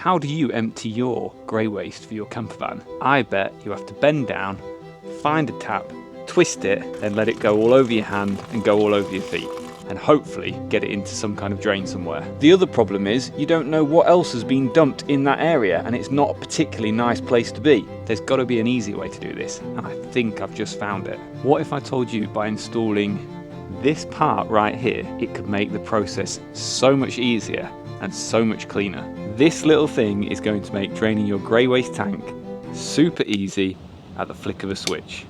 How do you empty your grey waste for your camper van? I bet you have to bend down, find a tap, twist it, then let it go all over your hand and go all over your feet, and hopefully get it into some kind of drain somewhere. The other problem is you don't know what else has been dumped in that area, and it's not a particularly nice place to be. There's got to be an easy way to do this, and I think I've just found it. What if I told you by installing this part right here, it could make the process so much easier and so much cleaner. This little thing is going to make draining your grey waste tank super easy at the flick of a switch.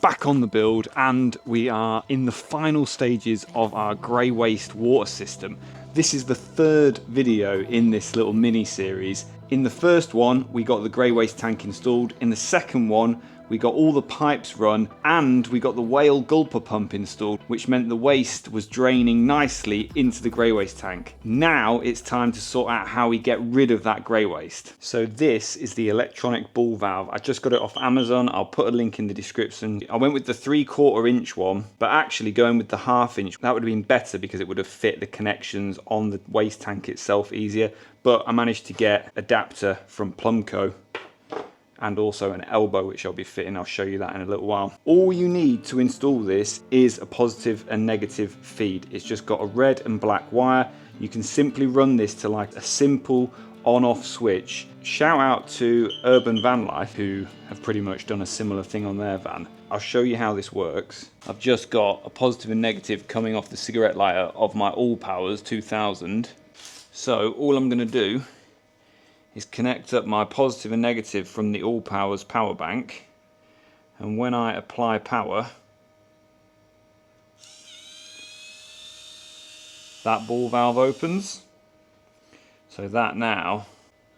Back on the build, and we are in the final stages of our grey waste water system. This is the third video in this little mini series. In the first one we got the grey waste tank installed, in the second one we got all the pipes run, and we got the whale gulper pump installed, which meant the waste was draining nicely into the grey waste tank. Now it's time to sort out how we get rid of that grey waste. So this is the electronic ball valve. I just got it off Amazon. I'll put a link in the description. I went with the 3/4 inch one, but actually going with the 1/2 inch, that would have been better because it would have fit the connections on the waste tank itself easier. But I managed to get adapter from Plumco, and also an elbow which I'll be fitting. I'll show you that in a little while. All you need to install this is a positive and negative feed. It's just got a red and black wire. You can simply run this to like a simple on-off switch. Shout out to Urban Van Life, who have pretty much done a similar thing on their van. I'll show you how this works. I've just got a positive and negative coming off the cigarette lighter of my All Powers 2000. So all I'm going to do is connect up my positive and negative from the All Powers power bank, and when I apply power, that ball valve opens. So that now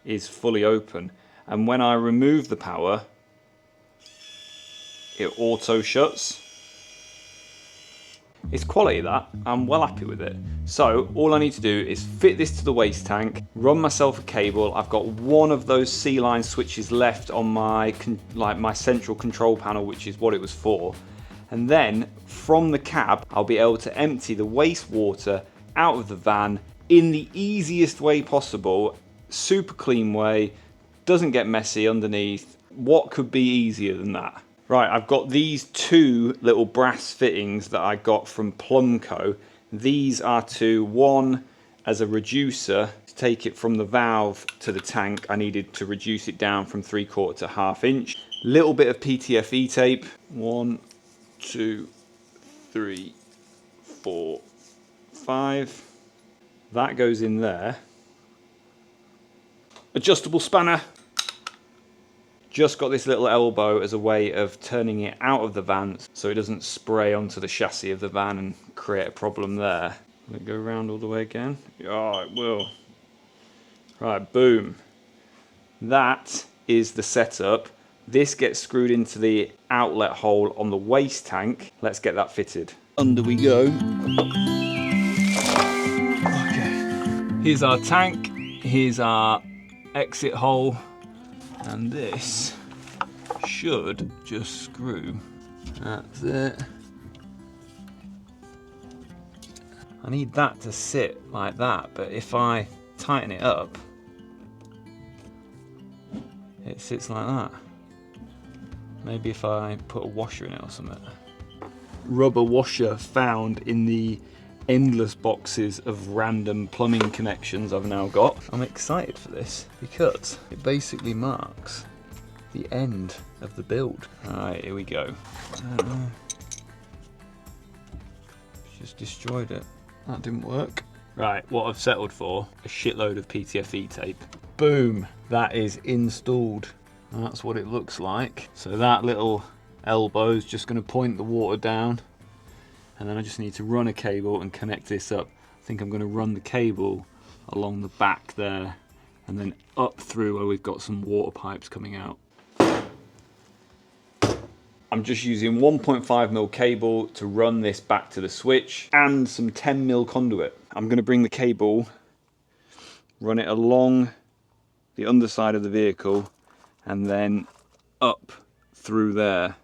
is fully open, and when I remove the power, it auto shuts. It's quality, that. I'm well happy with it. So all I need to do is fit this to the waste tank, run myself a cable. I've got one of those C-line switches left on my my central control panel, which is what it was for. And then from the cab, I'll be able to empty the wastewater out of the van in the easiest way possible, super clean way, doesn't get messy underneath. What could be easier than that? Right, I've got these two little brass fittings that I got from Plumco. These are one as a reducer to take it from the valve to the tank. I needed to reduce it down from 3/4 to 1/2 inch. Little bit of PTFE tape. 1, 2, 3, 4, 5. That goes in there. Adjustable spanner. Just got this little elbow as a way of turning it out of the van so it doesn't spray onto the chassis of the van and create a problem there. Will it go around all the way again? Oh, it will. Right, boom. That is the setup. This gets screwed into the outlet hole on the waste tank. Let's get that fitted. Under we go. Okay. Here's our tank. Here's our exit hole. And this should just screw. That's it. I need that to sit like that, but if I tighten it up, it sits like that. Maybe if I put a washer in it or something. Rubber washer found in the endless boxes of random plumbing connections I've now got. I'm excited for this because it basically marks the end of the build. Alright, here we go. Just destroyed it. That didn't work. Right, what I've settled for, a shitload of PTFE tape. Boom, that is installed. That's what it looks like. So that little elbow is just going to point the water down. And then I just need to run a cable and connect this up. I think I'm going to run the cable along the back there and then up through where we've got some water pipes coming out. I'm just using 1.5mm cable to run this back to the switch and some 10mm conduit. I'm going to bring the cable, run it along the underside of the vehicle and then up through there,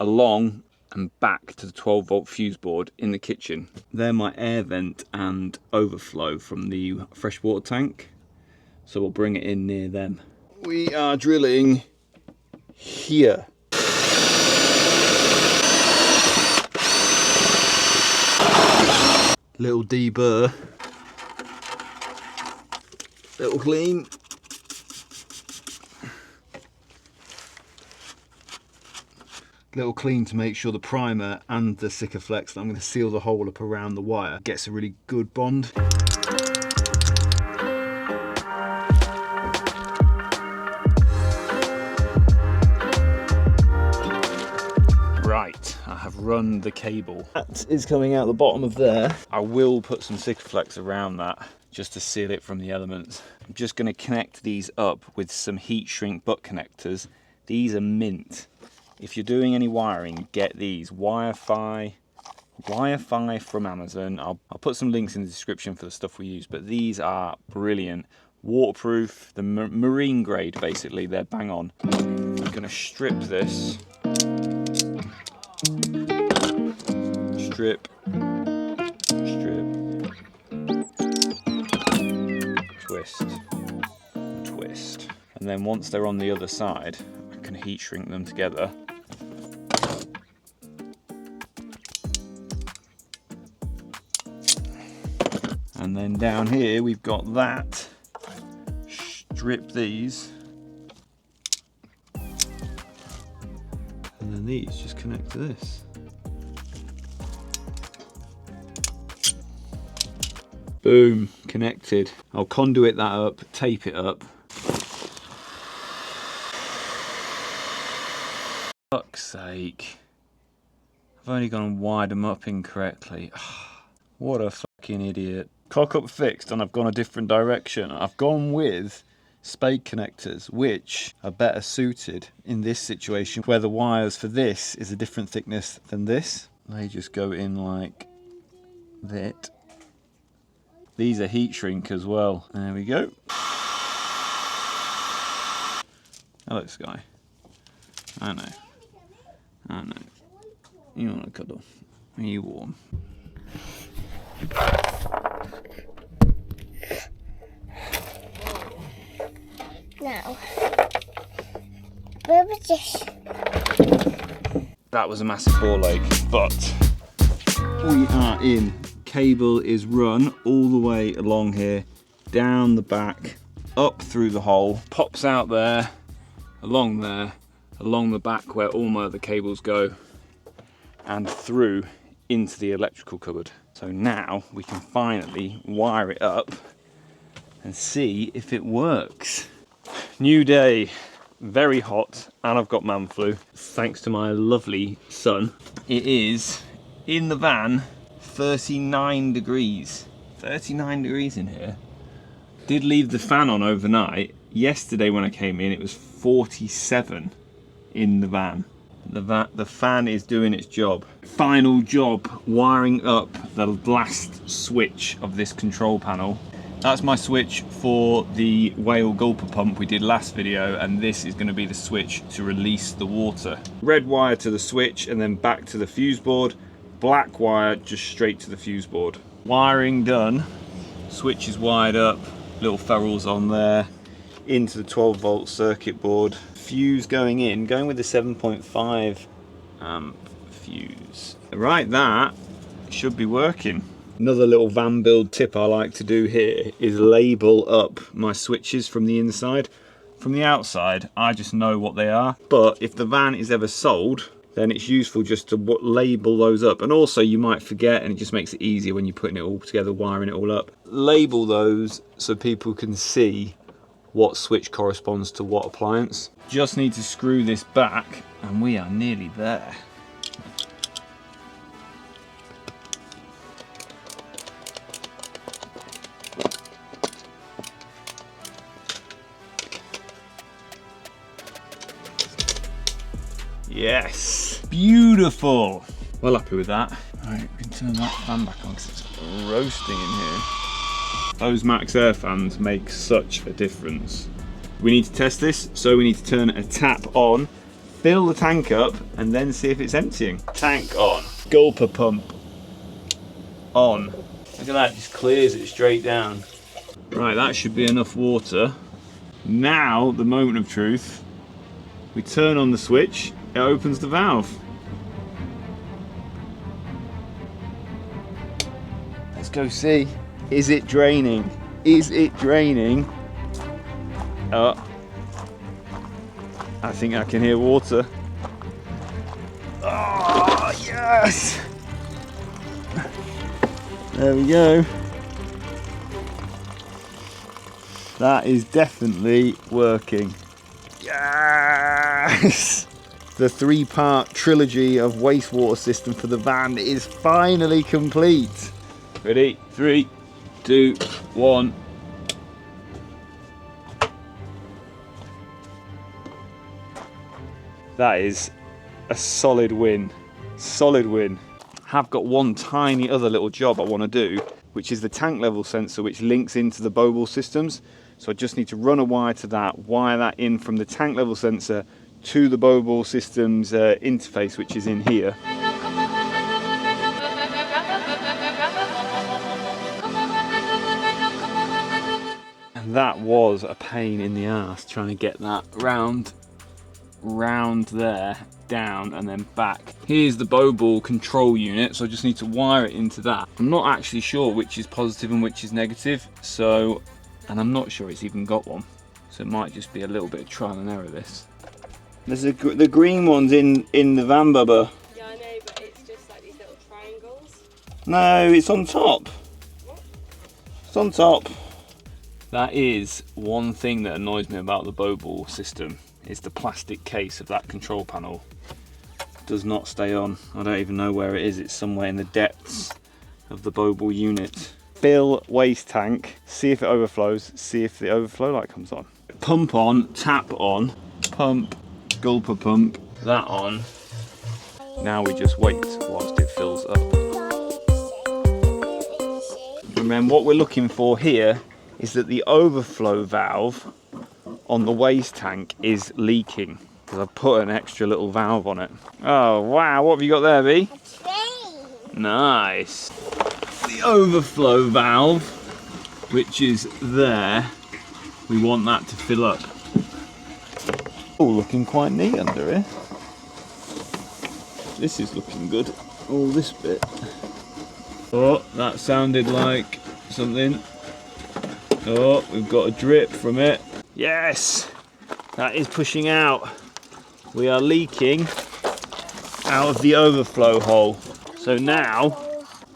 along and back to the 12-volt fuse board in the kitchen. They're my air vent and overflow from the freshwater tank. so we'll bring it in near them. We are drilling here. Little deburr. Little clean. Little clean to make sure the primer and the Sikaflex that I'm going to seal the hole up around the wire gets a really good bond. Right, I have run the cable. That is coming out the bottom of there. I will put some Sikaflex around that just to seal it from the elements. I'm just going to connect these up with some heat shrink butt connectors. These are mint. If you're doing any wiring, get these. Wi-Fi from Amazon. I'll put some links in the description for the stuff we use, but these are brilliant. Waterproof, the marine grade basically, they're bang on. I'm gonna strip this. Strip. Twist. Twist. And then once they're on the other side, I can heat shrink them together. And then down here we've got that. Strip these. And then these just connect to this. Boom, connected. I'll conduit that up, tape it up. Fuck's sake. I've only gone and wired them up incorrectly. What a fucking idiot. Cock up fixed and I've gone a different direction. I've gone with spade connectors, which are better suited in this situation where the wires for this is a different thickness than this. They just go in like that. These are heat shrink as well. There we go. Hello, Sky. I know. I know. You want to cuddle? Are you warm? No. Where was this? That was a massive ball ache, but we are in. Cable is run all the way along here, down the back, up through the hole, pops out there, along the back where all my other cables go, and through into the electrical cupboard. So now we can finally wire it up and see if it works. New day, very hot, and I've got man flu, thanks to my lovely son. It is, in the van, 39 degrees. 39 degrees in here. Did leave the fan on overnight. Yesterday when I came in, it was 47 in the van. The fan is doing its job. Final job, wiring up the last switch of this control panel. That's my switch for the whale gulper pump we did last video, and this is going to be the switch to release the water. Red wire to the switch and then back to the fuse board. Black wire just straight to the fuse board. Wiring done. Switch is wired up. Little ferrules on there. Into the 12 volt circuit board. Fuse going in, going with the 7.5 amp fuse. Right, that should be working. Another little van build tip I like to do here is label up my switches from the inside. From the outside, I just know what they are, but if the van is ever sold, then it's useful just to label those up. And also you might forget, and it just makes it easier when you're putting it all together, wiring it all up. Label those so people can see what switch corresponds to what appliance. Just need to screw this back and we are nearly there. Yes, beautiful. Well happy with that. Right, we can turn that fan back on because it's roasting in here. Those Max Air fans make such a difference. We need to test this, so we need to turn a tap on, fill the tank up, and then see if it's emptying. Tank on. Gulper pump on. Look at that, just clears it straight down. Right, that should be enough water. Now, the moment of truth. We turn on the switch, it opens the valve. Let's go see. Is it draining? Is it draining? Oh, I think I can hear water. Oh, yes! There we go. That is definitely working. Yes! The 3-part trilogy of wastewater system for the van is finally complete. Ready? 3, 2, 1. That is a solid win. Solid win. Have got one tiny other little job I want to do, which is the tank level sensor, which links into the bow ball systems. So I just need to run a wire to that, wire that in from the tank level sensor to the bow ball systems interface, which is in here. And that was a pain in the ass trying to get that round there, down and then back. Here's the bow ball control unit, so I just need to wire it into that. I'm not actually sure which is positive and which is negative, so, and I'm not sure it's even got one, so it might just be a little bit of trial and error this. There's the green one's in the van, Bubba. Yeah, I know, but it's just like these little triangles. No, it's on top. What? It's on top. That is one thing that annoys me about the bow ball system. Is the plastic case of that control panel does not stay on. I don't even know where it is. It's somewhere in the depths of the bow ball unit. Fill waste tank, see if it overflows, see if the overflow light comes on. Pump on, tap on, pump, gulper pump, that on. Now we just wait whilst it fills up. And then what we're looking for here is that the overflow valve on the waste tank is leaking, because I've put an extra little valve on it. Oh wow, what have you got there, B? A train. Nice. The overflow valve, which is there, we want that to fill up. Oh, looking quite neat under here. This is looking good. All this bit. Oh, that sounded like something. Oh, we've got a drip from it. Yes, that is pushing out. We are leaking out of the overflow hole. So now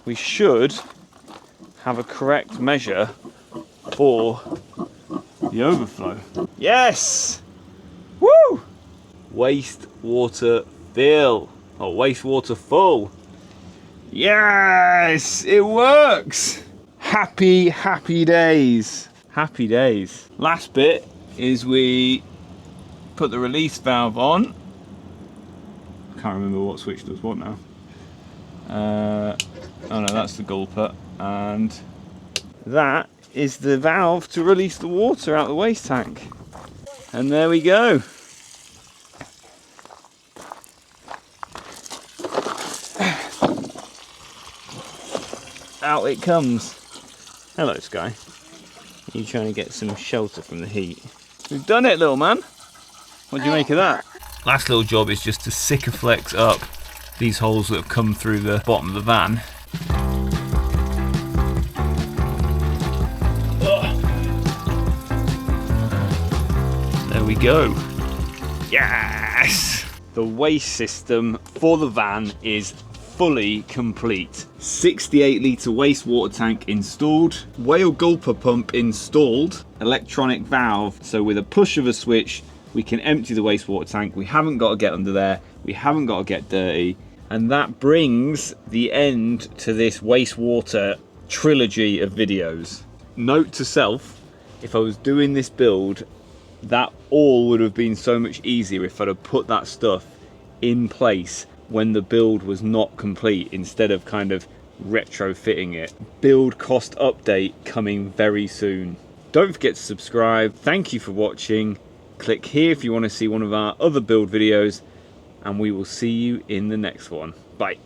we should have a correct measure for the overflow. Yes! Woo! Wastewater fill. Oh, wastewater full. Yes, it works. Happy, happy days. Happy days. Last bit is we put the release valve on. Can't remember what switch does what now. Oh no, that's the gulper. And that is the valve to release the water out of the waste tank. And there we go. Out it comes. Hello, Sky. You trying to get some shelter from the heat? We've done it, little man. What do you make of that? Last little job is just to Sikaflex up these holes that have come through the bottom of the van. There we go. Yes! The waste system for the van is fully complete. 68 litre wastewater tank installed, whale gulper pump installed, electronic valve, so with a push of a switch we can empty the wastewater tank. We haven't got to get under there, we haven't got to get dirty, and that brings the end to this wastewater trilogy of videos. Note to self, if I was doing this build, that all would have been so much easier if I'd have put that stuff in place when the build was not complete, instead of kind of retrofitting it. Build cost update coming very soon. Don't forget to subscribe. Thank you for watching. Click here if you want to see one of our other build videos, and we will see you in the next one. Bye.